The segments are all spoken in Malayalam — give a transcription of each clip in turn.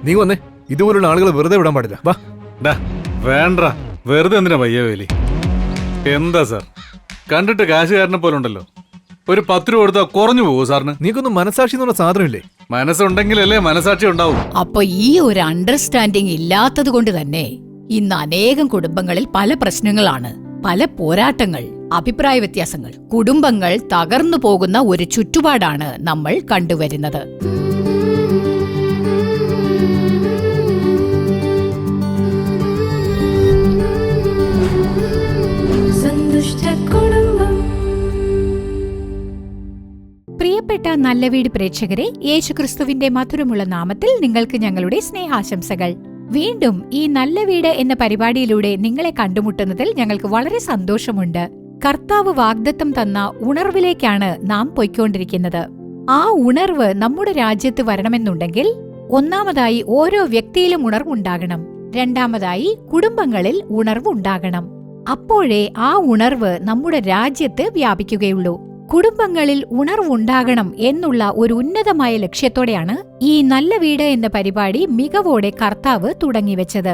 നീ വന്നേ. ഇതുപോലുള്ള ആളുകൾ വെറുതെ വിടാൻ പാടില്ല. വാ. വേണ്ട, വെറുതെ എന്തിനാ പയ്യ വേലി? എന്താ സാർ, കണ്ടിട്ട് കാശുകാരനെ പോലെ ഉണ്ടല്ലോ. ഒരു 10 രൂപ കൊടുത്താൽ കുറഞ്ഞു പോകും സാറിന്. നീക്കൊന്നും മനസാക്ഷി എന്നുള്ള സാധനമില്ലേ? മനസ്സുണ്ടെങ്കിലല്ലേ മനസാക്ഷി ഉണ്ടാവും. അപ്പൊ ഈ ഒരു അണ്ടർസ്റ്റാൻഡിങ് ഇല്ലാത്തത് കൊണ്ട് തന്നെ ഇന്ന് അനേകം കുടുംബങ്ങളിൽ പല പ്രശ്നങ്ങളാണ്, പല പോരാട്ടങ്ങൾ, അഭിപ്രായ വ്യത്യാസങ്ങൾ, കുടുംബങ്ങൾ തകർന്നു പോകുന്ന ഒരു ചുറ്റുപാടാണ് നമ്മൾ കണ്ടുവരുന്നത്. പ്രിയപ്പെട്ട നല്ല വീട് പ്രേക്ഷകരെ, യേശുക്രിസ്തുവിന്റെ മധുരമുള്ള നാമത്തിൽ നിങ്ങൾക്ക് ഞങ്ങളുടെ സ്നേഹാശംസകൾ. വീണ്ടും ഈ നല്ല വീട് എന്ന പരിപാടിയിലൂടെ നിങ്ങളെ കണ്ടുമുട്ടുന്നതിൽ ഞങ്ങൾക്ക് വളരെ സന്തോഷമുണ്ട്. കർത്താവ് വാഗ്ദത്തം തന്ന ഉണർവിലേക്കാണ് നാം പൊയ്ക്കൊണ്ടിരിക്കുന്നത്. ആ ഉണർവ് നമ്മുടെ രാജ്യത്ത് വരണമെന്നുണ്ടെങ്കിൽ ഒന്നാമതായി ഓരോ വ്യക്തിയിലും ഉണർവുണ്ടാകണം. രണ്ടാമതായി കുടുംബങ്ങളിൽ ഉണർവുണ്ടാകണം. അപ്പോഴേ ആ ഉണർവ് നമ്മുടെ രാജ്യത്ത് വ്യാപിക്കുകയുള്ളൂ. കുടുംബങ്ങളിൽ ഉണർവുണ്ടാകണം എന്നുള്ള ഒരു ഉന്നതമായ ലക്ഷ്യത്തോടെയാണ് ഈ നല്ല വീട് എന്ന പരിപാടി മികവോടെ കർത്താവ് തുടങ്ങിവെച്ചത്.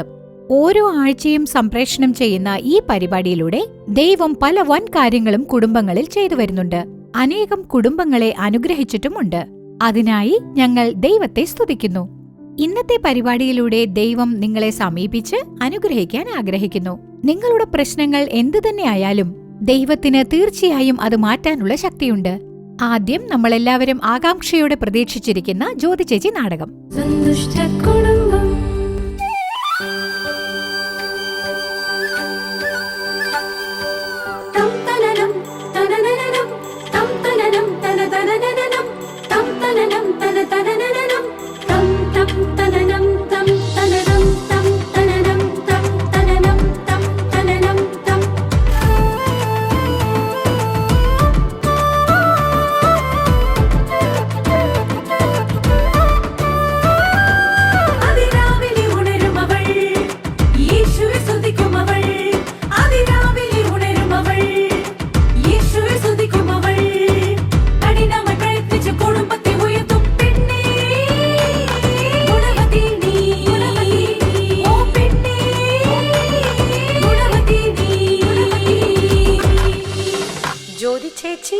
ഓരോ ആഴ്ചയും സംപ്രേഷണം ചെയ്യുന്ന ഈ പരിപാടിയിലൂടെ ദൈവം പല വൻ കാര്യങ്ങളും കുടുംബങ്ങളിൽ ചെയ്തു വരുന്നുണ്ട്. അനേകം കുടുംബങ്ങളെ അനുഗ്രഹിച്ചിട്ടുമുണ്ട്. അതിനായി ഞങ്ങൾ ദൈവത്തെ സ്തുതിക്കുന്നു. ഇന്നത്തെ പരിപാടിയിലൂടെ ദൈവം നിങ്ങളെ സമീപിച്ച് അനുഗ്രഹിക്കാൻ ആഗ്രഹിക്കുന്നു. നിങ്ങളുടെ പ്രശ്നങ്ങൾ എന്തുതന്നെയായാലും ദൈവത്തിന് തീർച്ചയായും അത് മാറ്റാനുള്ള ശക്തിയുണ്ട്. ആദ്യം നമ്മളെല്ലാവരും ആകാംക്ഷയോടെ പ്രതീക്ഷിച്ചിരിക്കുന്ന ജ്യോതി ചേച്ചി നാടകം. ചേച്ചി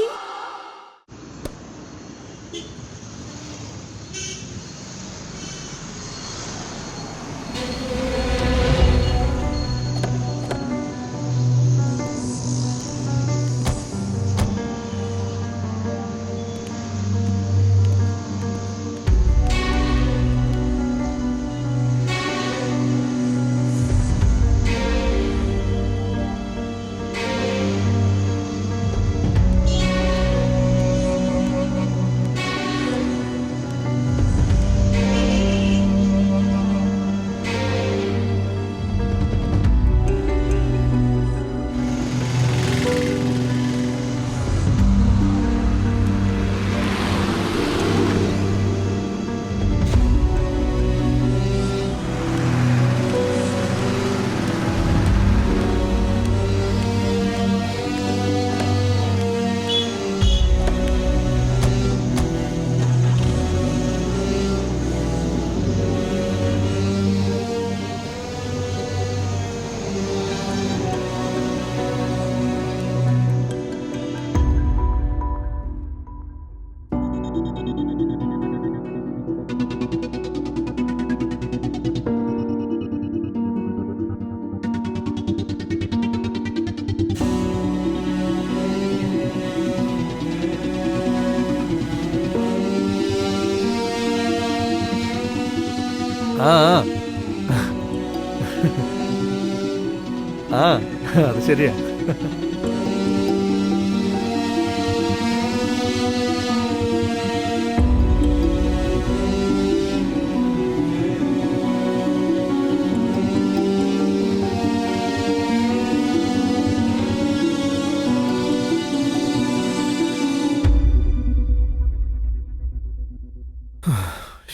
അത് ശരിയാ.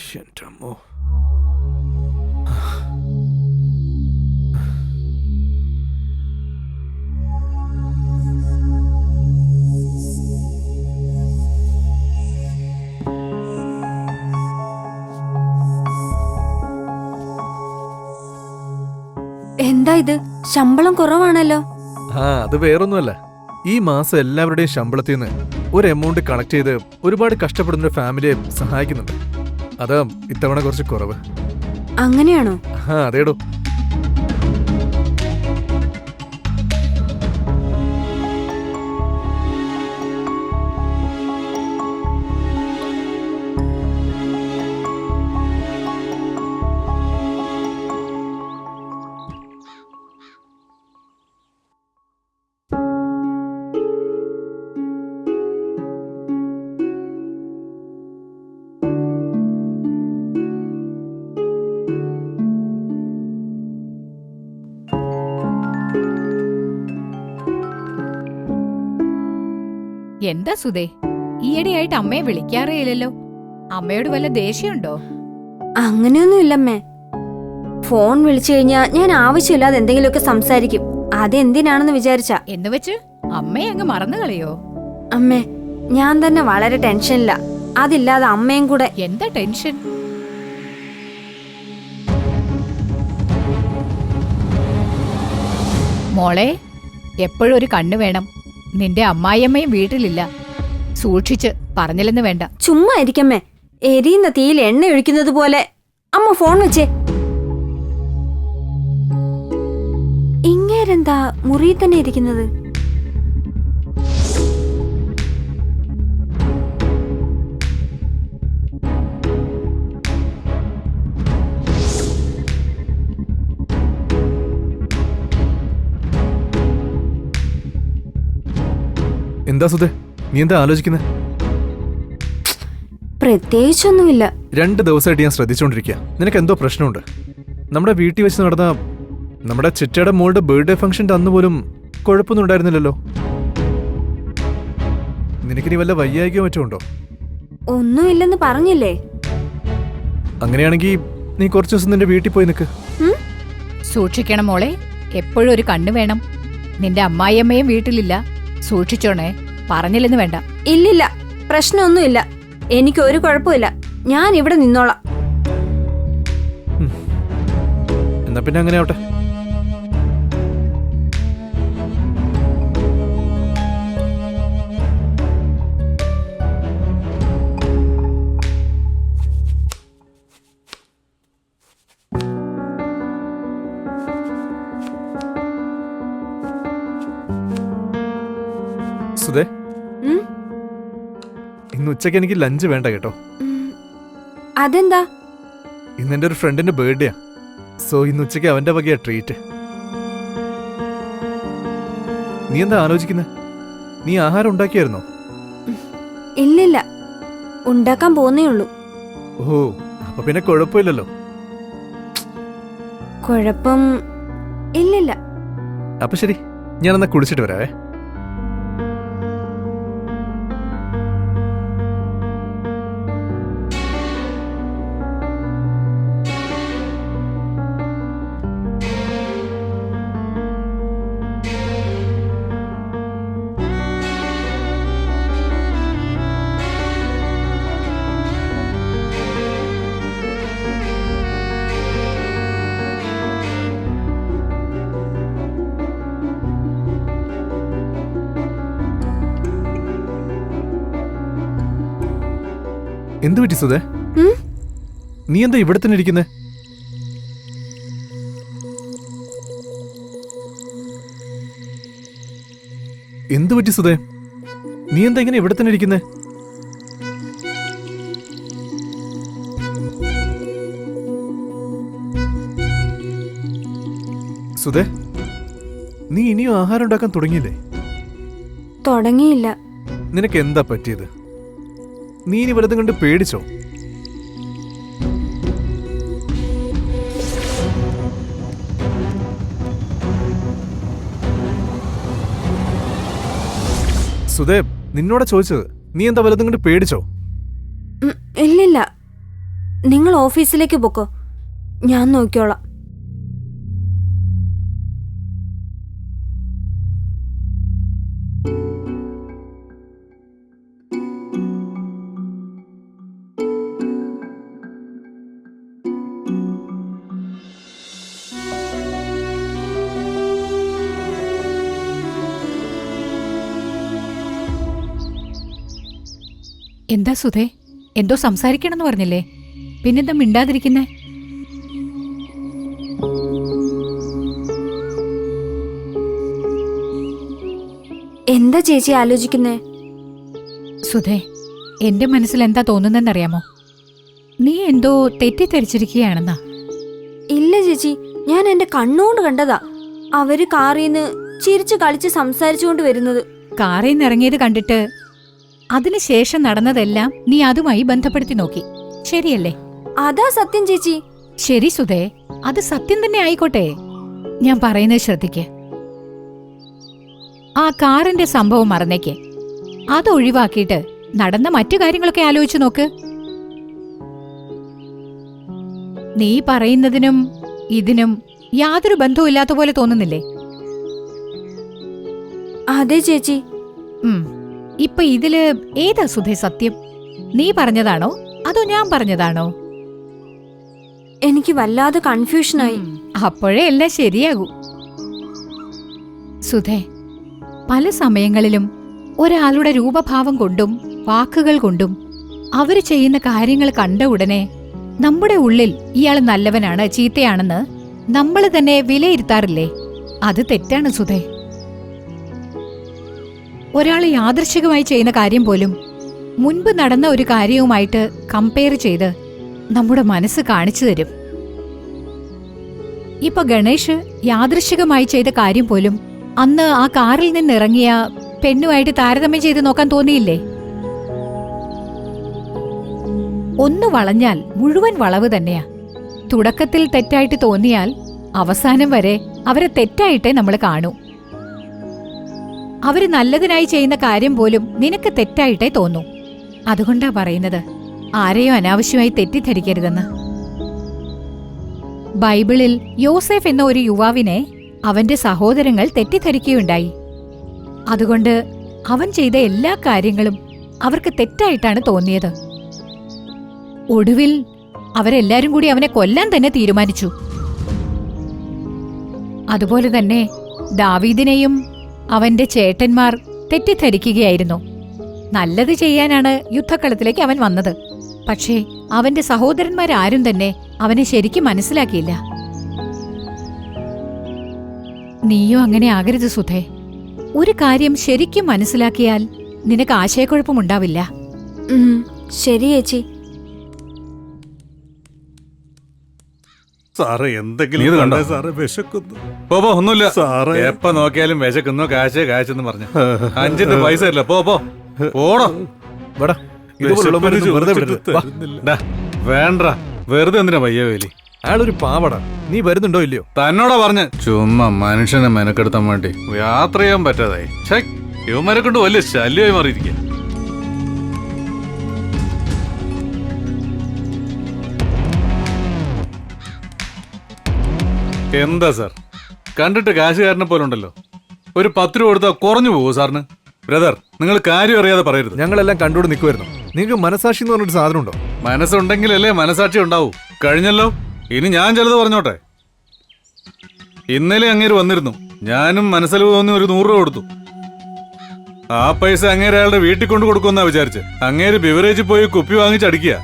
ശെന്റമ്മോ. എന്താ ഇത്? ശമ്പളം കുറവാണല്ലോ. അത് വേറൊന്നുമല്ല. ഈ മാസം എല്ലാവരുടെയും ശമ്പളത്തിൽ നിന്ന് ഒരു എമൗണ്ട് കണക്ട് ചെയ്ത് ഒരുപാട് കഷ്ടപ്പെടുന്ന ഒരു ഫാമിലിയെ സഹായിക്കുന്നുണ്ട്. അതാ ഇത്തവണ കുറച്ച് കുറവ്. അങ്ങനെയാണോ? അതേടോ. എന്താ സുധേ, ഈയിടെയായിട്ട് അമ്മയെ വിളിക്കാറേ ഇല്ലല്ലോ. അമ്മയോട് വല്ല ദേഷ്യമുണ്ടോ? അങ്ങനെയൊന്നുമില്ലമ്മേ. ഫോൺ വിളിച്ചു കഴിഞ്ഞാ ഞാൻ ആവശ്യമില്ലാതെ എന്തെങ്കിലുമൊക്കെ സംസാരിക്കും. അതെന്തിനാണെന്ന് വിചാരിച്ചാ. എന്നുവെച്ച് അമ്മയെ അങ്ങ് മറന്നു കളയോ? അമ്മേ, ഞാൻ തന്നെ വളരെ ടെൻഷനില്ല. അതില്ലാതെ അമ്മയും കൂടെ. എന്താ ടെൻഷൻ? മോളെ, എപ്പോഴും ഒരു കണ്ണു വേണം. നിന്റെ അമ്മായിയമ്മയും വീട്ടിലില്ല. സൂക്ഷിച്ച്, പറഞ്ഞില്ലെന്ന് വേണ്ട. ചുമ്മാ ഇരിക്കമ്മേ. എരിയുന്ന തീയിൽ എണ്ണ ഒഴിക്കുന്നത് പോലെ. അമ്മ ഫോൺ വെച്ചേ. ഇങ്ങേരെന്താ മുറിയിൽ തന്നെ ഇരിക്കുന്നത്? എന്താ സുധേ, നീ എന്താ ആലോചിക്കുന്നത്? പ്രത്യേകിച്ചൊന്നുമില്ല. 2 ദിവസമായിട്ട് ഞാൻ ശ്രദ്ധിച്ചുകൊണ്ടിരിക്കുക. നിനക്ക് എന്തോ പ്രശ്നമുണ്ട്. നമ്മുടെ വീട്ടിൽ വെച്ച് നടന്ന നമ്മുടെ ചിറ്റയുടെ മോളുടെ ബർത്ത്ഡേ ഫംഗ്ഷന്റെ അന്ന് പോലും കുഴപ്പമൊന്നും ഉണ്ടായിരുന്നില്ലല്ലോ. നിനക്കിനി വല്ല വയ്യായികയോ മറ്റോ ഉണ്ടോ? ഒന്നുമില്ലെന്ന് പറഞ്ഞില്ലേ? അങ്ങനെയാണെങ്കിൽ നീ കുറച്ചു ദിവസം നിന്റെ വീട്ടിൽ പോയി നിൽക്ക്. സൂക്ഷിക്കണം മോളെ, എപ്പോഴും ഒരു കണ്ണു വേണം. നിന്റെ അമ്മായിയമ്മയും വീട്ടിലില്ല. സൂക്ഷിച്ചോണേ, പറഞ്ഞില്ലെന്ന് വേണ്ട. ഇല്ലില്ല, പ്രശ്നമൊന്നുമില്ല. എനിക്ക് ഒരു കുഴപ്പമില്ല. ഞാൻ ഇവിടെ നിന്നോളാം. എന്നാ പിന്നെ അങ്ങനെ ആവട്ടെ. സുധേ, ഇന്ന് ഉച്ചയ്ക്ക് എനിക്ക് ലഞ്ച് വേണ്ട കേട്ടോ. അതെന്താ? ഇന്ന് എൻ്റെ ഒരു ഫ്രണ്ടിന്റെ ബർത്ത്ഡേയാ. സോ ഇന്ന് ഉച്ചയ്ക്ക് അവന്റെ വകയാ ട്രീറ്റ്. നീ എന്താ ആലോചിക്കുന്നത്? നീ ആഹാരം ഉണ്ടാക്കിയായിരുന്നോ? ഇല്ലില്ല, ഉണ്ടാക്കാൻ പോന്നേ ഉള്ളൂ. ഓ, അപ്പൊ പിന്നെ കുഴപ്പമില്ലല്ലോ. കുഴപ്പം ഇല്ലില്ല. അപ്പൊ ശരി, ഞാനെന്നാ കുളിച്ചിട്ട് വരാവേ. എന്തു പറ്റി സുധേ? നീ എന്താ ഇവിടെ തന്നെ ഇരിക്കുന്നേ? എന്തു പറ്റി സുധേ? നീ എന്താ ഇങ്ങനെ ഇവിടെ തന്നെ ഇരിക്കുന്നേ? സുധേ, നീ ഇനിയും ആഹാരം ഉണ്ടാക്കാൻ തുടങ്ങിയില്ലേ? തുടങ്ങിയില്ല. നിനക്ക് എന്താ പറ്റിയത്? നീ ഇനി വലതും കണ്ട് പേടിച്ചോ? സുധേ, നിന്നോടാ ചോദിച്ചത്. നീ എന്താ വലതും കണ്ട് പേടിച്ചോ? ഇല്ലില്ല, നിങ്ങൾ ഓഫീസിലേക്ക് പൊക്കോ, ഞാൻ നോക്കിയോളാം. എന്താ സുധേ, എന്തോ സംസാരിക്കണമെന്ന് പറഞ്ഞില്ലേ? പിന്നെന്താ മിണ്ടാതിരിക്കുന്നേ? എന്താ ചേച്ചി ആലോചിക്കുന്നേ? സുധേ, എന്റെ മനസ്സിൽ എന്താ തോന്നുന്നെന്നറിയാമോ? നീ എന്തോ തെറ്റിദ്ധരിച്ചിരിക്കുകയാണെന്നാ. ഇല്ല ചേച്ചി, ഞാൻ എന്റെ കണ്ണുകൊണ്ട് കണ്ടതാ. അവര് കാറിന്ന് ചിരിച്ചു കളിച്ച് സംസാരിച്ചുകൊണ്ട് വരുന്നത്. കാറിൽ നിന്ന് ഇറങ്ങിയത് കണ്ടിട്ട് അതിനുശേഷം നടന്നതെല്ലാം നീ അതുമായി ബന്ധപ്പെടുത്തി നോക്കി, ശരിയല്ലേ? അതാ സത്യം ചേച്ചി. ശരി സുധേ, അത് സത്യം തന്നെ ആയിക്കോട്ടെ. ഞാൻ പറയുന്നത് ശ്രദ്ധിക്ക്. ആ കാറിന്റെ സംഭവം മറന്നേക്ക്. അത് ഒഴിവാക്കിയിട്ട് നടന്ന മറ്റു കാര്യങ്ങളൊക്കെ ആലോചിച്ചു നോക്ക്. നീ പറയുന്നതിനും ഇതിനും യാതൊരു ബന്ധവും ഇല്ലാത്ത പോലെ തോന്നുന്നില്ലേ? അതെ ചേച്ചി. ഇപ്പൊ ഇതില് ഏതാ സുധേ സത്യം? നീ പറഞ്ഞതാണോ അതോ ഞാൻ പറഞ്ഞതാണോ? എനിക്ക് വല്ലാതെ കൺഫ്യൂഷനായി. അപ്പോഴേ എല്ലാം ശരിയാകൂ. സുധേ, പല സമയങ്ങളിലും ഒരാളുടെ രൂപഭാവം കൊണ്ടും വാക്കുകൾ കൊണ്ടും അവര് ചെയ്യുന്ന കാര്യങ്ങൾ കണ്ട ഉടനെ നമ്മുടെ ഉള്ളിൽ ഇയാൾ നല്ലവനാണ് ചീത്തയാണെന്ന് നമ്മൾ തന്നെ വിലയിരുത്താറില്ലേ? അത് തെറ്റാണ് സുധേ. ഒരാൾ യാദൃശ്ചികമായി ചെയ്യുന്ന കാര്യം പോലും മുൻപ് നടന്ന ഒരു കാര്യവുമായിട്ട് കമ്പയർ ചെയ്ത് നമ്മുടെ മനസ്സ് കാണിച്ചു തരും. ഇപ്പൊ ഗണേഷ് യാദൃശ്ചികമായി ചെയ്ത കാര്യം പോലും അന്ന് ആ കാറിൽ നിന്നിറങ്ങിയ പെണ്ണുമായിട്ട് താരതമ്യം ചെയ്ത് നോക്കാൻ തോന്നിയില്ലേ? ഒന്ന് വളഞ്ഞാൽ മുഴുവൻ വളവ് തന്നെയാ. തുടക്കത്തിൽ തെറ്റായിട്ട് തോന്നിയാൽ അവസാനം വരെ അവരെ തെറ്റായിട്ടേ നമ്മൾ കാണൂ. അവര് നല്ലതിനായി ചെയ്യുന്ന കാര്യം പോലും നിനക്ക് തെറ്റായിട്ടേ തോന്നൂ. അതുകൊണ്ടാ പറയുന്നത്, ആരെയും അനാവശ്യമായി തെറ്റിദ്ധരിക്കരുതെന്ന്. ബൈബിളിൽ യോസേഫ് എന്ന ഒരു യുവാവിനെ അവന്റെ സഹോദരങ്ങൾ തെറ്റിദ്ധരിക്കുകയുണ്ടായി. അതുകൊണ്ട് അവൻ ചെയ്ത എല്ലാ കാര്യങ്ങളും അവർക്ക് തെറ്റായിട്ടാണ് തോന്നിയത്. ഒടുവിൽ അവരെല്ലാരും കൂടി അവനെ കൊല്ലാൻ തന്നെ തീരുമാനിച്ചു. അതുപോലെ തന്നെ ദാവീദിനെയും അവന്റെ ചേട്ടന്മാർ തെറ്റിദ്ധരിക്കുകയായിരുന്നു. നല്ലത് ചെയ്യാനാണ് യുദ്ധക്കളത്തിലേക്ക് അവൻ വന്നത്. പക്ഷേ അവന്റെ സഹോദരന്മാരാരും തന്നെ അവനെ ശരിക്കും മനസ്സിലാക്കിയില്ല. നീയോ അങ്ങനെ ആകരുത് സുധേ. ഒരു കാര്യം ശരിക്കും മനസ്സിലാക്കിയാൽ നിനക്ക് ആശയക്കുഴപ്പമുണ്ടാവില്ല. ശരി ചേച്ചി. സാറേ എന്തെങ്കിലും സാറേ വിശക്കുന്നു. ഒന്നുമില്ല സാറേ, എപ്പ നോക്കിയാലും വിശക്കുന്നു, കാശെന്ന് പറഞ്ഞു. 5 പൈസ ഇല്ല. പോടോ. വേണ്ട, വെറുതെ എന്തിനാ പയ്യവേലി? അയാളൊരു പാവട. നീ വരുന്നുണ്ടോ ഇല്ലയോ? തന്നോടാ പറഞ്ഞ. ചുമ്മാ മനുഷ്യനെ മെനക്കെടുത്താൻ വേണ്ടി യാത്ര ചെയ്യാൻ പറ്റാതായി. ഇവന്മാരെ കൊണ്ട് വലിയ ശല്യമായി മാറിയിരിക്കുക. എന്താ സാർ, കണ്ടിട്ട് കാശുകാരനെ പോലെ ഉണ്ടല്ലോ. ഒരു 10 രൂപ കൊടുത്താൽ കുറഞ്ഞു പോകുമോ സാറിന്? ബ്രദർ, നിങ്ങൾ കാര്യം അറിയാതെ പറയരുത്. ഞങ്ങളെല്ലാം കണ്ടോട് നിൽക്കുമായിരുന്നു. നിങ്ങൾക്ക് മനസാക്ഷി എന്ന് പറഞ്ഞൊരു സാധനം ഉണ്ടോ? മനസ്സുണ്ടെങ്കിലല്ലേ മനസാക്ഷി ഉണ്ടാവൂ. കഴിഞ്ഞല്ലോ, ഇനി ഞാൻ ചിലത് പറഞ്ഞോട്ടെ. ഇന്നലെ അങ്ങേര് വന്നിരുന്നു. ഞാനും മനസ്സിൽ തോന്നി ഒരു 100 രൂപ കൊടുത്തു. ആ പൈസ അങ്ങേര് അയാളുടെ വീട്ടിൽ കൊണ്ട് കൊടുക്കുമെന്നാ വിചാരിച്ച്. അങ്ങേര് ബിവറേജിൽ പോയി കുപ്പി വാങ്ങിച്ചടിക്കുക.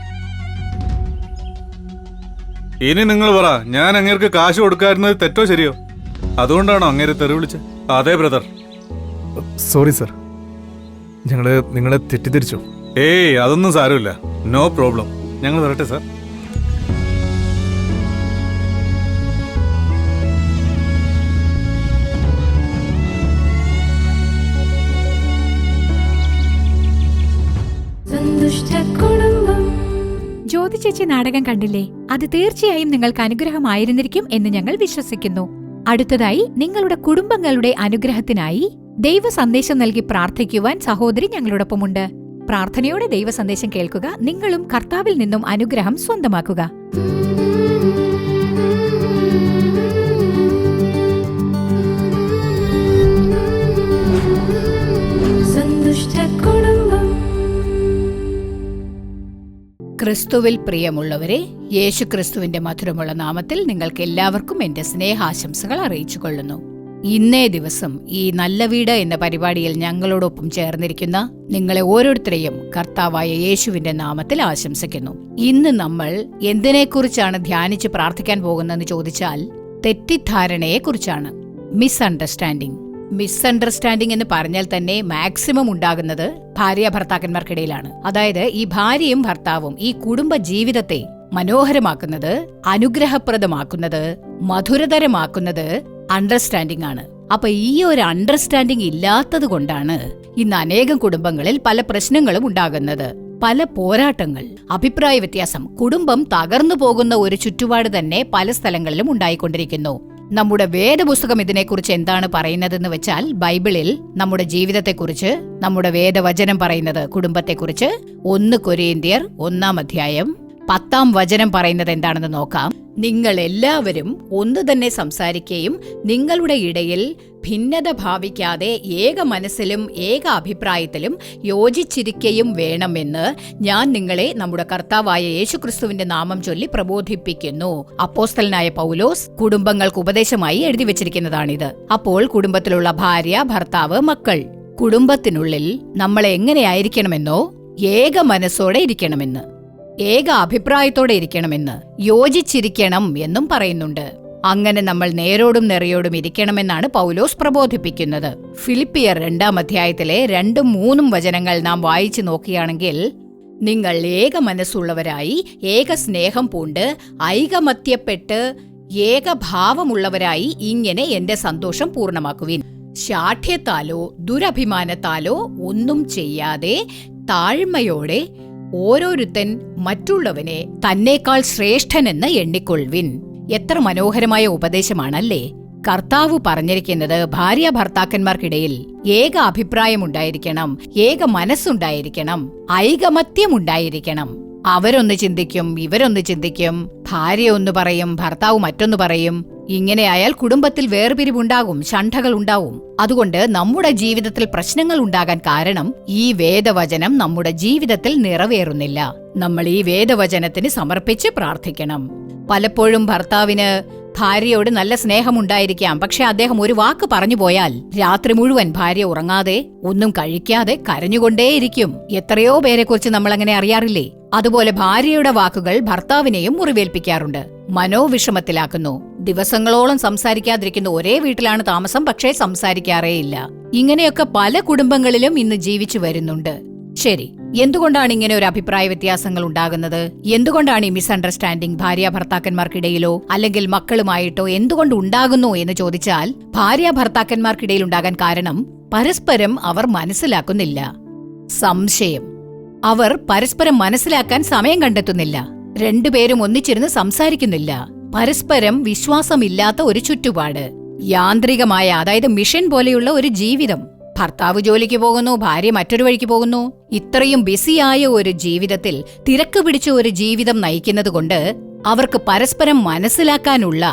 ഇനി നിങ്ങൾ പറ, ഞാൻ അങ്ങേർക്ക് കാശ് കൊടുക്കാതിരുന്നത് തെറ്റോ ശരിയോ? അതുകൊണ്ടാണോ അങ്ങേരെ തെറി വിളിച്ച്? അതെ ബ്രദർ. സോറി സർ, ഞങ്ങള് നിങ്ങളെ തെറ്റിദ്ധരിച്ചു. ഏയ്, അതൊന്നും സാരമില്ല. No problem. ഞങ്ങൾ വരട്ടെ സാർ. ജ്യോതി ചേച്ചി നാടകം കണ്ടില്ലേ? അത് തീർച്ചയായും നിങ്ങൾക്ക് അനുഗ്രഹമായിരുന്നിരിക്കും എന്ന് ഞങ്ങൾ വിശ്വസിക്കുന്നു. അടുത്തതായി നിങ്ങളുടെ കുടുംബങ്ങളുടെ അനുഗ്രഹത്തിനായി ദൈവ സന്ദേശം നൽകി പ്രാർത്ഥിക്കുവാൻ സഹോദരി ഞങ്ങളോടൊപ്പമുണ്ട്. പ്രാർത്ഥനയോടെ ദൈവ സന്ദേശം കേൾക്കുക. നിങ്ങളും കർത്താവിൽ നിന്നും അനുഗ്രഹം സ്വന്തമാക്കുക. ക്രിസ്തുവിൽ പ്രിയമുള്ളവരെ, യേശുക്രിസ്തുവിന്റെ മധുരമുള്ള നാമത്തിൽ നിങ്ങൾക്ക് എല്ലാവർക്കും എന്റെ സ്നേഹാശംസകൾ അറിയിച്ചുകൊള്ളുന്നു. ഇന്നേ ദിവസം ഈ നല്ല വീട് എന്ന പരിപാടിയിൽ ഞങ്ങളോടൊപ്പം ചേർന്നിരിക്കുന്ന നിങ്ങളെ ഓരോരുത്തരെയും കർത്താവായ യേശുവിന്റെ നാമത്തിൽ ആശംസിക്കുന്നു. ഇന്ന് നമ്മൾ എന്തിനെക്കുറിച്ചാണ് ധ്യാനിച്ച് പ്രാർത്ഥിക്കാൻ പോകുന്നതെന്ന് ചോദിച്ചാൽ തെറ്റിദ്ധാരണയെക്കുറിച്ചാണ്. മിസ്അണ്ടർസ്റ്റാൻഡിംഗ് എന്ന് പറഞ്ഞാൽ തന്നെ മാക്സിമം ഉണ്ടാകുന്നത് ഭാര്യ ഭർത്താക്കന്മാർക്കിടയിലാണ്. അതായത് ഈ ഭാര്യയും ഭർത്താവും ഈ കുടുംബ ജീവിതത്തെ മനോഹരമാക്കുന്നത്, അനുഗ്രഹപ്രദമാക്കുന്നത്, മധുരതരമാക്കുന്നത് അണ്ടർസ്റ്റാൻഡിംഗ് ആണ്. അപ്പൊ ഈ ഒരു അണ്ടർസ്റ്റാൻഡിംഗ് ഇല്ലാത്തത് കൊണ്ടാണ് ഇന്ന് അനേകം കുടുംബങ്ങളിൽ പല പ്രശ്നങ്ങളും ഉണ്ടാകുന്നത്. പല പോരാട്ടങ്ങൾ, അഭിപ്രായ വ്യത്യാസം, കുടുംബം തകർന്നു പോകുന്ന ഒരു ചുറ്റുപാട് തന്നെ പല സ്ഥലങ്ങളിലും ഉണ്ടായിക്കൊണ്ടിരിക്കുന്നു. നമ്മുടെ വേദപുസ്തകം ഇതിനെക്കുറിച്ച് എന്താണ് പറയുന്നതെന്ന് വെച്ചാൽ, ബൈബിളിൽ നമ്മുടെ ജീവിതത്തെക്കുറിച്ച് നമ്മുടെ വേദവചനം പറയുന്നത് കുടുംബത്തെക്കുറിച്ച് 1 കൊരിന്ത്യർ 1-ാം അധ്യായം 10-ാം വചനം പറയുന്നത് എന്താണെന്ന് നോക്കാം. നിങ്ങൾ എല്ലാവരും ഒന്ന് തന്നെ സംസാരിക്കുകയും നിങ്ങളുടെ ഇടയിൽ ഭിന്നത ഭാവിക്കാതെ ഏക മനസ്സിലും ഏക അഭിപ്രായത്തിലും യോജിച്ചിരിക്കുകയും വേണമെന്ന് ഞാൻ നിങ്ങളെ നമ്മുടെ കർത്താവായ യേശുക്രിസ്തുവിന്റെ നാമം ചൊല്ലി പ്രബോധിപ്പിക്കുന്നു. അപ്പോസ്തലനായ പൗലോസ് കുടുംബങ്ങൾക്ക് ഉപദേശമായി എഴുതി വെച്ചിരിക്കുന്നതാണിത്. അപ്പോൾ കുടുംബത്തിലുള്ള ഭാര്യ, ഭർത്താവ്, മക്കൾ, കുടുംബത്തിനുള്ളിൽ നമ്മൾ എങ്ങനെയായിരിക്കണമെന്നോ ഏക മനസ്സോടെ ഇരിക്കണമെന്ന്, ഏക അഭിപ്രായത്തോടെ ഇരിക്കണമെന്ന്, യോജിച്ചിരിക്കണം എന്നും പറയുന്നുണ്ട്. അങ്ങനെ നമ്മൾ നേരോടും നെറിയോടും ഇരിക്കണമെന്നാണ് പൗലോസ് പ്രബോധിപ്പിക്കുന്നത്. ഫിലിപ്പിയർ 2-ാം അധ്യായത്തിലെ 2ഉം 3ഉം വചനങ്ങൾ നാം വായിച്ചു നോക്കുകയാണെങ്കിൽ, നിങ്ങൾ ഏക മനസ്സുള്ളവരായി ഏക സ്നേഹം പൂണ്ട് ഐകമത്യപ്പെട്ട് ഏകഭാവമുള്ളവരായി ഇങ്ങനെ എന്റെ സന്തോഷം പൂർണ്ണമാക്കുവിൻ. ശാഠ്യത്താലോ ദുരഭിമാനത്താലോ ഒന്നും ചെയ്യാതെ താഴ്മയോടെ ഓരോരുത്തൻ മറ്റുള്ളവനെ തന്നേക്കാൾ ശ്രേഷ്ഠനെന്ന് എണ്ണിക്കൊള്ളുവിൻ. എത്ര മനോഹരമായ ഉപദേശമാണല്ലേ! കർത്താവ് പറഞ്ഞിരിക്കുന്നത് ഭാര്യ ഭർത്താക്കന്മാർക്കിടയിൽ ഏക അഭിപ്രായമുണ്ടായിരിക്കണം, ഏക മനസ്സുണ്ടായിരിക്കണം, ഐകമത്യമുണ്ടായിരിക്കണം. അവരൊന്ന് ചിന്തിക്കും, ഇവരൊന്ന് ചിന്തിക്കും, ഭാര്യ ഒന്ന് പറയും, ഭർത്താവ് മറ്റൊന്ന് പറയും. ഇങ്ങനെയായാൽ കുടുംബത്തിൽ വേർപിരിവുണ്ടാകും, ശണ്ഠകൾ ഉണ്ടാവും. അതുകൊണ്ട് നമ്മുടെ ജീവിതത്തിൽ പ്രശ്നങ്ങൾ ഉണ്ടാകാൻ കാരണം ഈ വേദവചനം നമ്മുടെ ജീവിതത്തിൽ നിറവേറുന്നില്ല. നമ്മൾ ഈ വേദവചനത്തിന് സമർപ്പിച്ച് പ്രാർത്ഥിക്കണം. പലപ്പോഴും ഭർത്താവിന് ഭാര്യയോട് നല്ല സ്നേഹമുണ്ടായിരിക്കാം, പക്ഷെ അദ്ദേഹം ഒരു വാക്ക് പറഞ്ഞു പോയാൽ രാത്രി മുഴുവൻ ഭാര്യ ഉറങ്ങാതെ ഒന്നും കഴിക്കാതെ കരഞ്ഞുകൊണ്ടേയിരിക്കും. എത്രയോ പേരെക്കുറിച്ച് നമ്മൾ അങ്ങനെ അറിയാറില്ലേ? അതുപോലെ ഭാര്യയുടെ വാക്കുകൾ ഭർത്താവിനെയും മുറിവേൽപ്പിക്കാറുണ്ട്, മനോവിഷമത്തിലാക്കുന്നു. ദിവസങ്ങളോളം സംസാരിക്കാതിരിക്കുന്ന ഒരേ വീട്ടിലാണ് താമസം, പക്ഷേ സംസാരിക്കാറേയില്ല. ഇങ്ങനെയൊക്കെ പല കുടുംബങ്ങളിലും ഇന്ന് ജീവിച്ചു വരുന്നുണ്ട്. ശരി, എന്തുകൊണ്ടാണ് ഇങ്ങനെ ഒരു അഭിപ്രായ വ്യത്യാസങ്ങൾ ഉണ്ടാകുന്നത്? എന്തുകൊണ്ടാണ് ഈ മിസ്അണ്ടർസ്റ്റാൻഡിംഗ് ഭാര്യ ഭർത്താക്കന്മാർക്കിടയിലോ അല്ലെങ്കിൽ മക്കളുമായിട്ടോ എന്തുകൊണ്ട് ഉണ്ടാകുന്നു എന്ന് ചോദിച്ചാൽ, ഭാര്യ ഭർത്താക്കന്മാർക്കിടയിൽ ഉണ്ടാകാൻ കാരണം പരസ്പരം അവർ മനസ്സിലാക്കുന്നില്ല. സംശയം. അവർ പരസ്പരം മനസ്സിലാക്കാൻ സമയം കണ്ടെത്തുന്നില്ല. രണ്ടുപേരും ഒന്നിച്ചിരുന്ന് സംസാരിക്കുന്നില്ല. പരസ്പരം വിശ്വാസമില്ലാത്ത ഒരു ചുറ്റുപാട്, യാന്ത്രികമായ, അതായത് മിഷൻ പോലെയുള്ള ഒരു ജീവിതം. ഭർത്താവ് ജോലിക്ക് പോകുന്നു, ഭാര്യ മറ്റൊരു വഴിക്ക് പോകുന്നു. ഇത്രയും ബിസിയായ ഒരു ജീവിതത്തിൽ, തിരക്ക് പിടിച്ച ഒരു ജീവിതം നയിക്കുന്നത് കൊണ്ട് അവർക്ക് പരസ്പരം മനസ്സിലാക്കാനുള്ള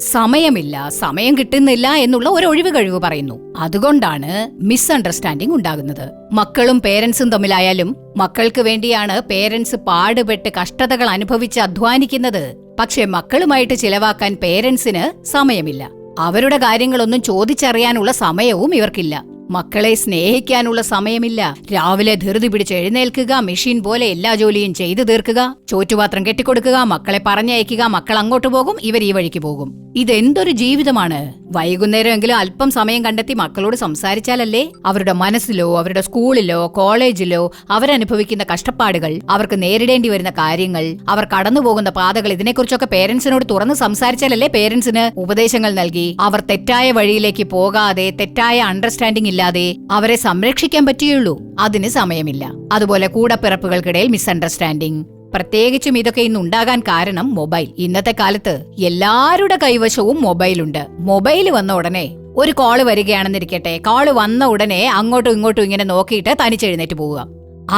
സമയമില്ല, സമയം കിട്ടുന്നില്ല എന്നുള്ള ഒരു ഒഴിവ് കഴിവ് പറയുന്നു. അതുകൊണ്ടാണ് മിസ്അണ്ടർസ്റ്റാൻഡിംഗ് ഉണ്ടാകുന്നത്. മക്കളും പേരൻസും തമ്മിലായാലും മക്കൾക്ക് വേണ്ടിയാണ് പേരൻസ് പാടുപെട്ട് കഷ്ടതകൾ അനുഭവിച്ച് അധ്വാനിക്കുന്നത്. പക്ഷെ മക്കളുമായിട്ട് ചിലവാക്കാൻ പേരൻസിന് സമയമില്ല. അവരുടെ കാര്യങ്ങളൊന്നും ചോദിച്ചറിയാനുള്ള സമയവും ഇവർക്കില്ല. മക്കളെ സ്നേഹിക്കാനുള്ള സമയമില്ല. രാവിലെ ധൃതി പിടിച്ച് എഴുന്നേൽക്കുക, മെഷീൻ പോലെ എല്ലാ ജോലിയും ചെയ്തു തീർക്കുക, ചോറ്റുപാത്രം കെട്ടിക്കൊടുക്കുക, മക്കളെ പറഞ്ഞയക്കുക, മക്കൾ അങ്ങോട്ട് പോകും, ഇവർ ഈ വഴിക്ക് പോകും. ഇതെന്തൊരു ജീവിതമാണ്! വൈകുന്നേരമെങ്കിലും അല്പം സമയം കണ്ടെത്തി മക്കളോട് സംസാരിച്ചാലല്ലേ അവരുടെ മനസ്സിലോ അവരുടെ സ്കൂളിലോ കോളേജിലോ അവരനുഭവിക്കുന്ന കഷ്ടപ്പാടുകൾ, അവർക്ക് നേരിടേണ്ടി വരുന്ന കാര്യങ്ങൾ, അവർ കടന്നുപോകുന്ന പാതകൾ, ഇതിനെക്കുറിച്ചൊക്കെ പേരൻസിനോട് തുറന്ന് സംസാരിച്ചാലല്ലേ പേരൻസിന് ഉപദേശങ്ങൾ നൽകി അവർ തെറ്റായ വഴിയിലേക്ക് പോകാതെ, തെറ്റായ അണ്ടർസ്റ്റാൻഡിംഗ് ഇല്ലാതെ അവരെ സംരക്ഷിക്കാൻ പറ്റുകയുള്ളൂ. അതിന് സമയമില്ല. അതുപോലെ കൂടപ്പിറപ്പുകൾക്കിടയിൽ മിസ്അണ്ടർസ്റ്റാൻഡിംഗ്, പ്രത്യേകിച്ചും ഇതൊക്കെ ഇന്ന് ഉണ്ടാകാൻ കാരണം മൊബൈൽ. ഇന്നത്തെ കാലത്ത് എല്ലാവരുടെ കൈവശവും മൊബൈലുണ്ട്. മൊബൈൽ വന്ന ഉടനെ ഒരു കോള് വരികയാണെന്നിരിക്കട്ടെ, കോള് വന്ന ഉടനെ അങ്ങോട്ടും ഇങ്ങോട്ടും ഇങ്ങനെ നോക്കിയിട്ട് തനിച്ചെഴുന്നേറ്റ് പോവുക.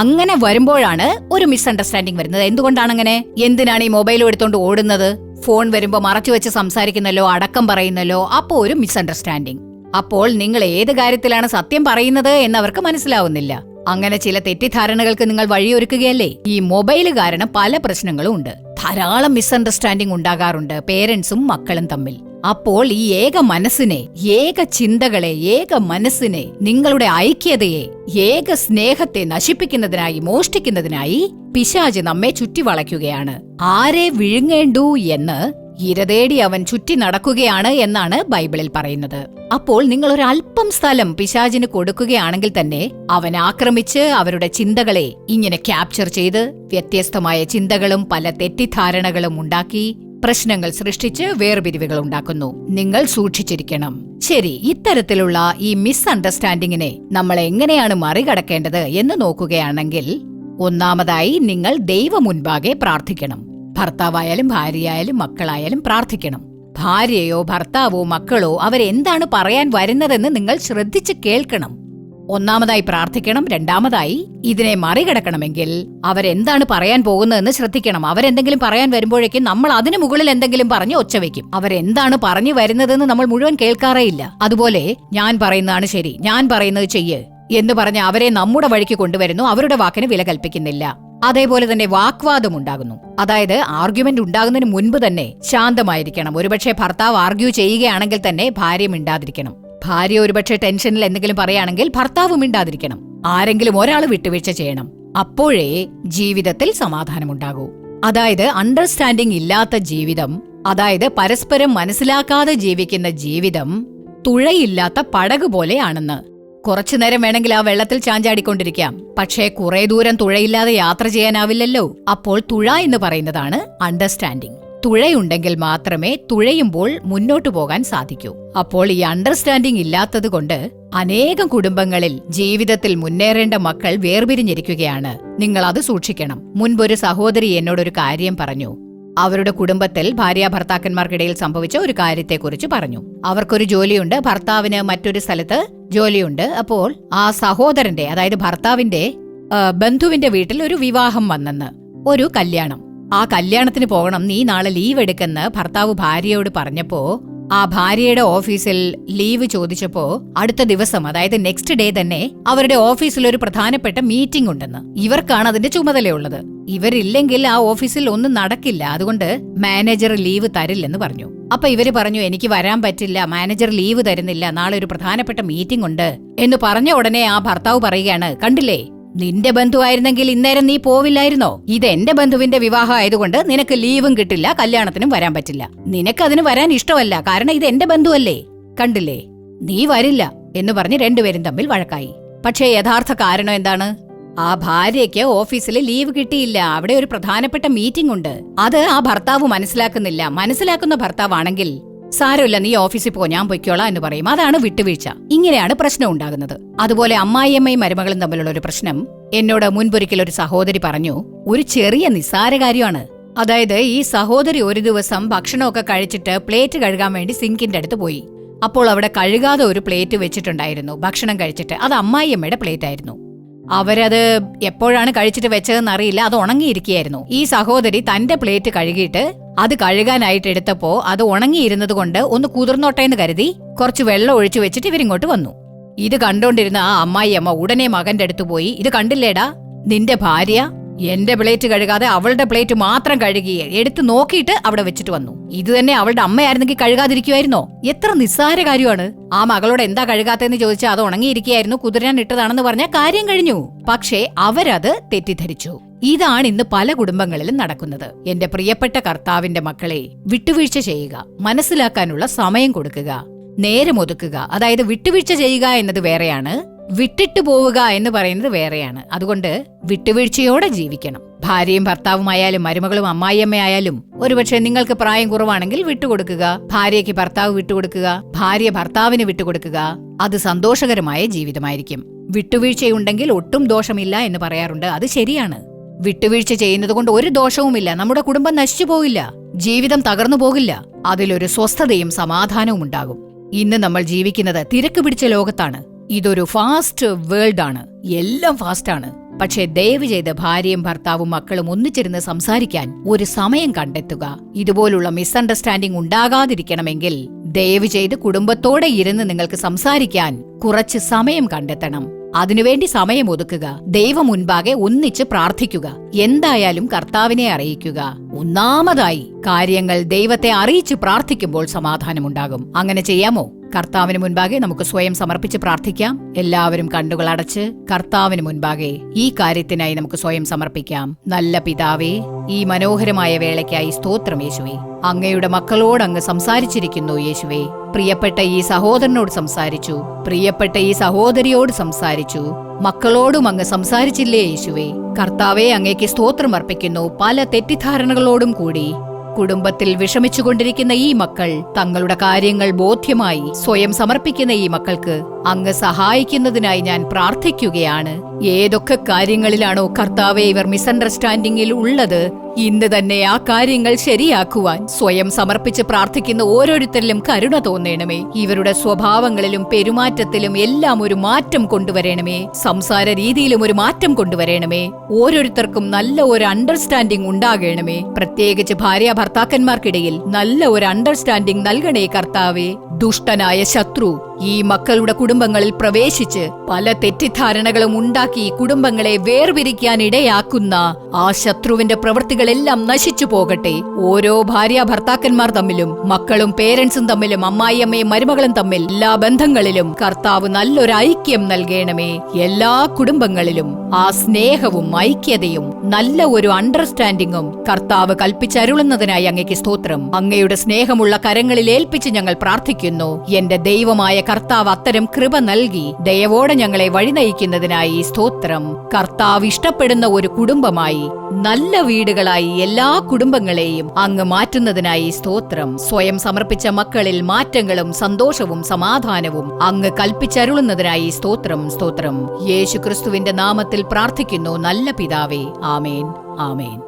അങ്ങനെ വരുമ്പോഴാണ് ഒരു മിസ്അണ്ടർസ്റ്റാൻഡിംഗ് വരുന്നത്. എന്തുകൊണ്ടാണ് അങ്ങനെ? എന്തിനാണ് ഈ മൊബൈൽ എടുത്തോണ്ട് ഓടുന്നത്? ഫോൺ വരുമ്പോ മറച്ചുവെച്ച് സംസാരിക്കുന്നല്ലോ, അടക്കം പറയുന്നല്ലോ. അപ്പോ ഒരു മിസ്അണ്ടർസ്റ്റാൻഡിംഗ്. അപ്പോൾ നിങ്ങൾ ഏത് കാര്യത്തിലാണ് സത്യം പറയുന്നത് എന്നവർക്ക് മനസ്സിലാവുന്നില്ല. അങ്ങനെ ചില തെറ്റിദ്ധാരണകൾക്ക് നിങ്ങൾ വഴിയൊരുക്കുകയല്ലേ? ഈ മൊബൈൽ കാരണം പല പ്രശ്നങ്ങളും ഉണ്ട്. ധാരാളം മിസ്അണ്ടർസ്റ്റാൻഡിംഗ് ഉണ്ടാകാറുണ്ട് പേരൻസും മക്കളും തമ്മിൽ. അപ്പോൾ ഈ ഏക മനസ്സിനെ, ഏക ചിന്തകളെ, ഏക മനസ്സിനെ, നിങ്ങളുടെ ഐക്യതയെ, ഏക സ്നേഹത്തെ നശിപ്പിക്കുന്നതിനായി, മോഷ്ടിക്കുന്നതിനായി പിശാച് നമ്മെ ചുറ്റിവളയ്ക്കുകയാണ്. ആരെ വിഴുങ്ങേണ്ടു എന്ന് ഇരതേടി അവൻ ചുറ്റി നടക്കുകയാണ് എന്നാണ് ബൈബിളിൽ പറയുന്നത്. അപ്പോൾ നിങ്ങൾ ഒരു അല്പം സ്ഥലം പിശാചിന് കൊടുക്കുകയാണെങ്കിൽ തന്നെ അവൻ ആക്രമിച്ച് അവരുടെ ചിന്തകളെ ഇങ്ങനെ ക്യാപ്ചർ ചെയ്ത് വ്യത്യസ്തമായ ചിന്തകളും പല തെറ്റിദ്ധാരണകളും ഉണ്ടാക്കി പ്രശ്നങ്ങൾ സൃഷ്ടിച്ച് വേർപിരിവുകൾ ഉണ്ടാക്കുന്നു. നിങ്ങൾ സൂക്ഷിച്ചിരിക്കണം. ശരി, ഇത്തരത്തിലുള്ള ഈ മിസ്അണ്ടർസ്റ്റാൻഡിങ്ങിനെ നമ്മൾ എങ്ങനെയാണ് മറികടക്കേണ്ടത് എന്ന് നോക്കുകയാണെങ്കിൽ, ഒന്നാമതായി നിങ്ങൾ ദൈവം മുൻപാകെ പ്രാർത്ഥിക്കണം. ഭർത്താവായാലും ഭാര്യയായാലും മക്കളായാലും പ്രാർത്ഥിക്കണം. ഭാര്യയോ ഭർത്താവോ മക്കളോ അവരെന്താണ് പറയാൻ വരുന്നതെന്ന് നിങ്ങൾ ശ്രദ്ധിച്ച് കേൾക്കണം. ഒന്നാമതായി പ്രാർത്ഥിക്കണം. രണ്ടാമതായി ഇതിനെ മറികടക്കണമെങ്കിൽ അവരെന്താണ് പറയാൻ പോകുന്നതെന്ന് ശ്രദ്ധിക്കണം. അവരെന്തെങ്കിലും പറയാൻ വരുമ്പോഴേക്കും നമ്മൾ അതിനു മുകളിൽ എന്തെങ്കിലും പറഞ്ഞ് ഒച്ചവെക്കും. അവരെന്താണ് പറഞ്ഞു വരുന്നതെന്ന് നമ്മൾ മുഴുവൻ കേൾക്കാറേയില്ല. അതുപോലെ ഞാൻ പറയുന്നതാണ് ശരി, ഞാൻ പറയുന്നത് ചെയ്യ് എന്ന് പറഞ്ഞ് അവരെ നമ്മുടെ വഴിക്ക് കൊണ്ടുവരുന്നു. അവരുടെ വാക്കിന് വില കൽപ്പിക്കുന്നില്ല. അതേപോലെ തന്നെ വാഗ്വാദം ഉണ്ടാകുന്നു. അതായത് ആർഗ്യുമെന്റ് ഉണ്ടാകുന്നതിന് മുൻപ് തന്നെ ശാന്തമായിരിക്കണം. ഒരുപക്ഷെ ഭർത്താവ് ആർഗ്യൂ ചെയ്യുകയാണെങ്കിൽ തന്നെ ഭാര്യ മിണ്ടാതിരിക്കണം. ഭാര്യ ഒരുപക്ഷെ ടെൻഷനിൽ എന്തെങ്കിലും പറയുകയാണെങ്കിൽ ഭർത്താവ് മിണ്ടാതിരിക്കണം. ആരെങ്കിലും ഒരാൾ വിട്ടുവീഴ്ച ചെയ്യണം. അപ്പോഴേ ജീവിതത്തിൽ സമാധാനമുണ്ടാകൂ. അതായത് അണ്ടർസ്റ്റാൻഡിംഗ് ഇല്ലാത്ത ജീവിതം, അതായത് പരസ്പരം മനസ്സിലാക്കാതെ ജീവിക്കുന്ന ജീവിതം തുഴയില്ലാത്ത പടക് പോലെയാണെന്ന്. കുറച്ചുനേരം വേണമെങ്കിൽ ആ വെള്ളത്തിൽ ചാഞ്ചാടിക്കൊണ്ടിരിക്കാം, പക്ഷേ കുറെ ദൂരം തുഴയില്ലാതെ യാത്ര ചെയ്യാനാവില്ലല്ലോ. അപ്പോൾ തുഴ എന്ന് പറയുന്നതാണ് അണ്ടർസ്റ്റാൻഡിംഗ്. തുഴയുണ്ടെങ്കിൽ മാത്രമേ തുഴയുമ്പോൾ മുന്നോട്ടു പോകാൻ സാധിക്കൂ. അപ്പോൾ ഈ അണ്ടർസ്റ്റാൻഡിംഗ് ഇല്ലാത്തത് കൊണ്ട് അനേകം കുടുംബങ്ങളിൽ ജീവിതത്തിൽ മുന്നേറേണ്ട മക്കൾ വേർപിരിഞ്ഞിരിക്കുകയാണ്. നിങ്ങൾ അത് സൂക്ഷിക്കണം. മുൻപൊരു സഹോദരി എന്നോടൊരു കാര്യം പറഞ്ഞു. അവരുടെ കുടുംബത്തിൽ ഭാര്യ ഭർത്താക്കന്മാർക്കിടയിൽ സംഭവിച്ച ഒരു കാര്യത്തെക്കുറിച്ച് പറഞ്ഞു. അവർക്കൊരു ജോലിയുണ്ട്, ഭർത്താവിന് മറ്റൊരു സ്ഥലത്ത് ജോലിയുണ്ട്. അപ്പോൾ ആ സഹോദരന്റെ, അതായത് ഭർത്താവിന്റെ ബന്ധുവിന്റെ വീട്ടിൽ ഒരു വിവാഹം വന്നെന്ന്, ഒരു കല്യാണം. ആ കല്യാണത്തിന് പോകണം, നീ നാളെ ലീവ് എടുക്കെന്ന് ഭർത്താവ് ഭാര്യയോട് പറഞ്ഞപ്പോ ആ ഭാര്യയുടെ ഓഫീസിൽ ലീവ് ചോദിച്ചപ്പോ അടുത്ത ദിവസം, അതായത് നെക്സ്റ്റ് ഡേ തന്നെ അവരുടെ ഓഫീസിൽ ഒരു പ്രധാനപ്പെട്ട മീറ്റിംഗ് ഉണ്ടെന്ന്. ഇവർക്കാണ് അതിന്റെ ചുമതലയുള്ളത്. ഇവരില്ലെങ്കിൽ ആ ഓഫീസിൽ ഒന്നും നടക്കില്ല. അതുകൊണ്ട് മാനേജർ ലീവ് തരില്ലെന്ന് പറഞ്ഞു. അപ്പൊ ഇവര് പറഞ്ഞു, എനിക്ക് വരാൻ പറ്റില്ല, മാനേജർ ലീവ് തരുന്നില്ല, നാളെ ഒരു പ്രധാനപ്പെട്ട മീറ്റിംഗ് ഉണ്ട് എന്ന് പറഞ്ഞ ഉടനെ ആ ഭർത്താവ് പറയുകയാണ്, കണ്ടില്ലേ, നിന്റെ ബന്ധുവായിരുന്നെങ്കിൽ ഇന്നേരം നീ പോവില്ലായിരുന്നോ? ഇത് എന്റെ ബന്ധുവിന്റെ വിവാഹം ആയതുകൊണ്ട് നിനക്ക് ലീവും കിട്ടില്ല, കല്യാണത്തിനും വരാൻ പറ്റില്ല. നിനക്കതിന് വരാൻ ഇഷ്ടമല്ല, കാരണം ഇത് എന്റെ ബന്ധുവല്ലേ. കണ്ടില്ലേ, നീ വരില്ല എന്ന് പറഞ്ഞ് രണ്ടുപേരും തമ്മിൽ വഴക്കായി. പക്ഷേ യഥാർത്ഥ കാരണം എന്താണ്? ആ ഭാര്യയ്ക്ക് ഓഫീസിൽ ലീവ് കിട്ടിയില്ല, അവിടെ ഒരു പ്രധാനപ്പെട്ട മീറ്റിംഗ് ഉണ്ട്. അത് ആ ഭർത്താവ് മനസ്സിലാക്കുന്നില്ല. മനസ്സിലാക്കുന്ന ഭർത്താവാണെങ്കിൽ സാരമില്ല, നീ ഓഫീസിൽ പോ, ഞാൻ പൊയ്ക്കോളാം എന്ന് പറയും. അതാണ് വിട്ടുവീഴ്ച. ഇങ്ങനെയാണ് പ്രശ്നം ഉണ്ടാകുന്നത്. അതുപോലെ അമ്മായിയമ്മയും മരുമകളും തമ്മിലുള്ള ഒരു പ്രശ്നം എന്നോട് മുൻപൊരിക്കൽ ഒരു സഹോദരി പറഞ്ഞു. ഒരു ചെറിയ നിസ്സാര കാര്യമാണ്. അതായത് ഈ സഹോദരി ഒരു ദിവസം ഭക്ഷണമൊക്കെ കഴിച്ചിട്ട് പ്ലേറ്റ് കഴുകാൻ വേണ്ടി സിങ്കിന്റെ അടുത്ത് പോയി. അപ്പോൾ അവിടെ കഴുകാതെ ഒരു പ്ലേറ്റ് വെച്ചിട്ടുണ്ടായിരുന്നു ഭക്ഷണം കഴിച്ചിട്ട്. അത് അമ്മായിയമ്മയുടെ പ്ലേറ്റ് ആയിരുന്നു. അവരത് എപ്പോഴാണ് കഴിച്ചിട്ട് വെച്ചതെന്ന് അറിയില്ല, അത് ഉണങ്ങിയിരിക്കുകയായിരുന്നു. ഈ സഹോദരി തന്റെ പ്ലേറ്റ് കഴുകിയിട്ട് അത് കഴുകാനായിട്ട് എടുത്തപ്പോ അത് ഉണങ്ങിയിരുന്നത് കൊണ്ട് ഒന്ന് കുതിർന്നോട്ടേന്ന് കരുതി കുറച്ച് വെള്ളം ഒഴിച്ചു വെച്ചിട്ട് ഇവരിങ്ങോട്ട് വന്നു. ഇത് കണ്ടോണ്ടിരുന്ന ആ അമ്മായിയമ്മ ഉടനെ മകന്റെ അടുത്ത് പോയി, ഇത് കണ്ടില്ലേടാ, നിന്റെ ഭാര്യ എന്റെ പ്ലേറ്റ് കഴുകാതെ അവളുടെ പ്ലേറ്റ് മാത്രം കഴുകി എടുത്തു നോക്കിയിട്ട് അവിടെ വെച്ചിട്ട് വന്നു. ഇത് തന്നെ അവളുടെ അമ്മയായിരുന്നെങ്കിൽ കഴുകാതിരിക്കുമായിരുന്നോ? എത്ര നിസ്സാര കാര്യമാണ്. ആ മകളോട് എന്താ കഴുകാത്തെന്ന് ചോദിച്ചാൽ അത് ഉണങ്ങിയിരിക്കുകയായിരുന്നു, കുതിരാൻ ഇട്ടതാണെന്ന് പറഞ്ഞാൽ കാര്യം കഴിഞ്ഞു. പക്ഷേ അവരത് തെറ്റിദ്ധരിച്ചു. ഇതാണ് ഇന്ന് പല കുടുംബങ്ങളിലും നടക്കുന്നത്. എന്റെ പ്രിയപ്പെട്ട കർത്താവിന്റെ മക്കളെ, വിട്ടുവീഴ്ച ചെയ്യുക, മനസ്സിലാക്കാനുള്ള സമയം കൊടുക്കുക, നേരം ഒതുക്കുക. അതായത് വിട്ടുവീഴ്ച ചെയ്യുക എന്നത് വേറെയാണ്, വിട്ടിട്ടു പോവുക എന്ന് പറയുന്നത് വേറെയാണ്. അതുകൊണ്ട് വിട്ടുവീഴ്ചയോടെ ജീവിക്കണം. ഭാര്യയും ഭർത്താവുമായാലും മരുമകളും അമ്മായിയമ്മയായാലും ഒരുപക്ഷെ നിങ്ങൾക്ക് പ്രായം കുറവാണെങ്കിൽ വിട്ടുകൊടുക്കുക. ഭാര്യയ്ക്ക് ഭർത്താവ് വിട്ടുകൊടുക്കുക, ഭാര്യ ഭർത്താവിന് വിട്ടുകൊടുക്കുക. അത് സന്തോഷകരമായ ജീവിതമായിരിക്കും. വിട്ടുവീഴ്ചയുണ്ടെങ്കിൽ ഒട്ടും ദോഷമില്ല എന്ന് പറയാറുണ്ട്. അത് ശരിയാണ്. വിട്ടുവീഴ്ച ചെയ്യുന്നത് കൊണ്ട് ഒരു ദോഷവുമില്ല. നമ്മുടെ കുടുംബം നശിച്ചു പോകില്ല, ജീവിതം തകർന്നു പോകില്ല. അതിലൊരു സ്വസ്ഥതയും സമാധാനവും ഉണ്ടാകും. ഇന്ന് നമ്മൾ ജീവിക്കുന്നത് തിരക്ക് പിടിച്ച ലോകത്താണ്. ഇതൊരു ഫാസ്റ്റ് വേൾഡ് ആണ്, എല്ലാം ഫാസ്റ്റാണ്. പക്ഷേ ദയവ് ചെയ്ത് ഭാര്യയും ഭർത്താവും മക്കളും ഒന്നിച്ചിരുന്ന് സംസാരിക്കാൻ ഒരു സമയം കണ്ടെത്തുക. ഇതുപോലുള്ള മിസ്അണ്ടർസ്റ്റാൻഡിംഗ് ഉണ്ടാകാതിരിക്കണമെങ്കിൽ ദയവ് ചെയ്ത് കുടുംബത്തോടെ ഇരുന്ന് നിങ്ങൾക്ക് സംസാരിക്കാൻ കുറച്ച് സമയം കണ്ടെത്തണം. അതിനുവേണ്ടി സമയം ഒതുക്കുക. ദൈവം മുൻപാകെ ഒന്നിച്ച് പ്രാർത്ഥിക്കുക. എന്തായാലും കർത്താവിനെ അറിയിക്കുക. ഒന്നാമതായി കാര്യങ്ങൾ ദൈവത്തെ അറിയിച്ച് പ്രാർത്ഥിക്കുമ്പോൾ സമാധാനമുണ്ടാകും. അങ്ങനെ ചെയ്യാമോ? കർത്താവിന് മുൻപാകെ നമുക്ക് സ്വയം സമർപ്പിച്ച് പ്രാർത്ഥിക്കാം. എല്ലാവരും കണ്ണുകൾ അടച്ച് കർത്താവിന് മുൻപാകെ ഈ കാര്യത്തിനായി നമുക്ക് സ്വയം സമർപ്പിക്കാം. നല്ല പിതാവേ, ഈ മനോഹരമായ വേളയ്ക്കായി സ്തോത്രം യേശുവേ. അങ്ങയുടെ മക്കളോട് അങ്ങ് സംസാരിച്ചിരിക്കുന്നു യേശുവേ. പ്രിയപ്പെട്ട ഈ സഹോദരനോട് സംസാരിച്ചു, പ്രിയപ്പെട്ട ഈ സഹോദരിയോട് സംസാരിച്ചു, മക്കളോടും അങ്ങ് സംസാരിച്ചില്ലേ യേശുവേ. കർത്താവെ, അങ്ങേക്ക് സ്തോത്രം അർപ്പിക്കുന്നു. പല തെറ്റിദ്ധാരണകളോടും കൂടി കുടുംബത്തിൽ വിഷമിച്ചുകൊണ്ടിരിക്കുന്ന ഈ മക്കൾ തങ്ങളുടെ കാര്യങ്ങൾ ബോധ്യമായി സ്വയം സമർപ്പിക്കുന്ന ഈ മക്കൾക്ക് അങ്ങ് സഹായിക്കുന്നതിനായി ഞാൻ പ്രാർത്ഥിക്കുകയാണ്. ഏതൊക്കെ കാര്യങ്ങളിലാണോ കർത്താവെ ഇവർ മിസ്അണ്ടർസ്റ്റാൻഡിംഗിൽ ഉള്ളത്, ഇന്ന് തന്നെ ആ കാര്യങ്ങൾ ശരിയാക്കുവാൻ സ്വയം സമർപ്പിച്ച് പ്രാർത്ഥിക്കുന്ന ഓരോരുത്തരിലും കരുണ തോന്നണമേ. ഇവരുടെ സ്വഭാവങ്ങളിലും പെരുമാറ്റത്തിലും എല്ലാം ഒരു മാറ്റം കൊണ്ടുവരണമേ. സംസാര രീതിയിലും ഒരു മാറ്റം കൊണ്ടുവരണമേ. ഓരോരുത്തർക്കും നല്ല ഒരു അണ്ടർസ്റ്റാൻഡിംഗ് ഉണ്ടാകണമേ. പ്രത്യേകിച്ച് ഭാര്യ ഭർത്താക്കന്മാർക്കിടയിൽ നല്ല ഒരു അണ്ടർസ്റ്റാൻഡിംഗ് നൽകണേ കർത്താവേ. ദുഷ്ടനായ ശത്രു ഈ മക്കളുടെ കുടുംബങ്ങളിൽ പ്രവേശിച്ച് പല തെറ്റിദ്ധാരണകളും ഉണ്ടാക്കി കുടുംബങ്ങളെ വേർപിരിക്കാൻ ഇടയാക്കുന്ന ആ ശത്രുവിന്റെ പ്രവൃത്തികളെല്ലാം നശിച്ചു പോകട്ടെ. ഓരോ ഭാര്യ ഭർത്താക്കന്മാർ തമ്മിലും, മക്കളും പേരൻസും തമ്മിലും, അമ്മായിയമ്മയും മരുമകളും തമ്മിൽ എല്ലാ ബന്ധങ്ങളിലും കർത്താവ് നല്ലൊരു ഐക്യം നൽകണമേ. എല്ലാ കുടുംബങ്ങളിലും ആ സ്നേഹവും ഐക്യതയും നല്ല ഒരു അണ്ടർസ്റ്റാൻഡിംഗും കർത്താവ് കൽപ്പിച്ചരുളുന്നതിനായി അങ്ങയ്ക്ക് സ്തോത്രം. അങ്ങയുടെ സ്നേഹമുള്ള കരങ്ങളിൽ ഏൽപ്പിച്ച് ഞങ്ങൾ പ്രാർത്ഥിക്കുന്നു. എന്റെ ദൈവമായ കർത്താവ് അത്തരം കൃപ നൽകി ദയവോടെ ഞങ്ങളെ വഴി നയിക്കുന്നതിനായി സ്തോത്രം. കർത്താവ് ഇഷ്ടപ്പെടുന്ന ഒരു കുടുംബമായി, നല്ല വീടുകളായി എല്ലാ കുടുംബങ്ങളെയും അങ്ങ് മാറ്റുന്നതിനായി സ്തോത്രം. സ്വയം സമർപ്പിച്ച മക്കളിൽ മാറ്റങ്ങളും സന്തോഷവും സമാധാനവും അങ്ങ് കൽപ്പിച്ചരുളുന്നതിനായി സ്തോത്രം. സ്തോത്രം. യേശുക്രിസ്തുവിന്റെ നാമത്തിൽ പ്രാർത്ഥിക്കുന്നു നല്ല പിതാവേ. ആമേൻ, ആമേൻ.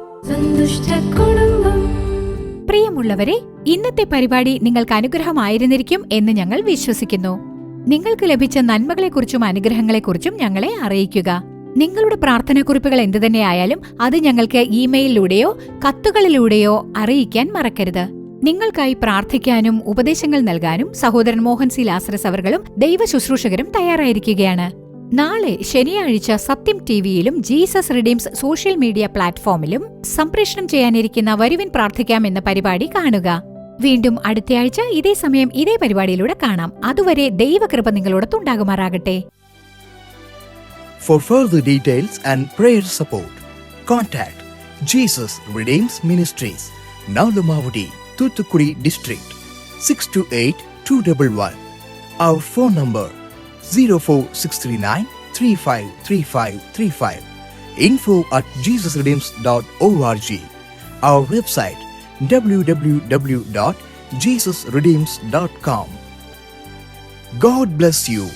പ്രിയമുള്ളവരെ, ഇന്നത്തെ പരിപാടി നിങ്ങൾക്ക് അനുഗ്രഹമായിരുന്നിരിക്കും എന്ന് ഞങ്ങൾ വിശ്വസിക്കുന്നു. നിങ്ങൾക്ക് ലഭിച്ച നന്മകളെക്കുറിച്ചും അനുഗ്രഹങ്ങളെക്കുറിച്ചും ഞങ്ങളെ അറിയിക്കുക. നിങ്ങളുടെ പ്രാർത്ഥനാക്കുറിപ്പുകൾ എന്തുതന്നെയായാലും അത് ഞങ്ങൾക്ക് ഇമെയിലിലൂടെയോ കത്തുകളിലൂടെയോ അറിയിക്കാൻ മറക്കരുത്. നിങ്ങൾക്കായി പ്രാർത്ഥിക്കാനും ഉപദേശങ്ങൾ നൽകാനും സഹോദരൻ മോഹൻ സി ലാസറസ് അവർകളും ദൈവശുശ്രൂഷകരും തയ്യാറായിരിക്കുകയാണ്. നാളെ ശനിയാഴ്ച സത്യം ടിവിയിലും ജീസസ് റിഡീംസ് സോഷ്യൽ മീഡിയ പ്ലാറ്റ്ഫോമിലും സംപ്രേഷണം ചെയ്യാനിരിക്കുന്ന വരുവിൻ പ്രാർത്ഥിക്കാം എന്ന പരിപാടി കാണുക. വീണ്ടും അടുത്തയാഴ്ച ഇതേ സമയം ഇതേ പരിപാടിയിലൂടെ കാണാം. അതുവരെ ദൈവകൃപ നിങ്ങളോടൊത്തുണ്ടാകുമാറാകട്ടെ. For further details and prayer support, contact Jesus Redeems Ministries, Nalumavudi, Thuthukudi District, 628-211. Our phone number 04639353535. info@jesusredeems.org. Our website www.jesusredeems.com. God bless you.